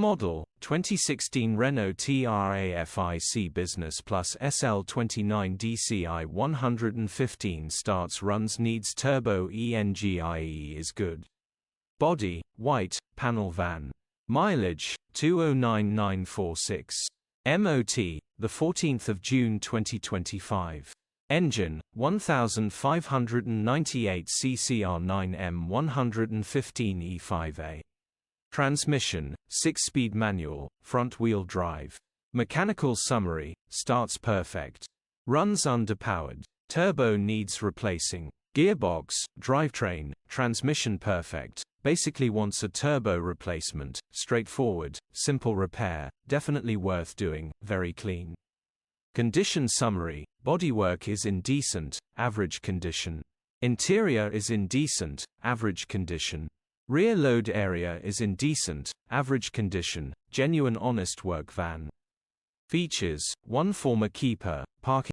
Model, 2016 Renault Trafic Business SL29 dCi 115 starts runs needs turbo ENGIE is good. Body, white, panel van. Mileage, 209,946. MOT, the 14th of June 2025. Engine, 1598 CCR9M 115E5A. Transmission, 6-speed manual, front-wheel drive. Mechanical summary, starts perfect. Runs underpowered. Turbo needs replacing. Gearbox, drivetrain, transmission perfect. Basically wants a turbo replacement. Straightforward, simple repair, definitely worth doing, very clean. Condition summary, bodywork is in decent, average condition. Interior is in decent, average condition. Rear load area is in decent, average condition, genuine honest work van. Features, 1 former keeper, parking.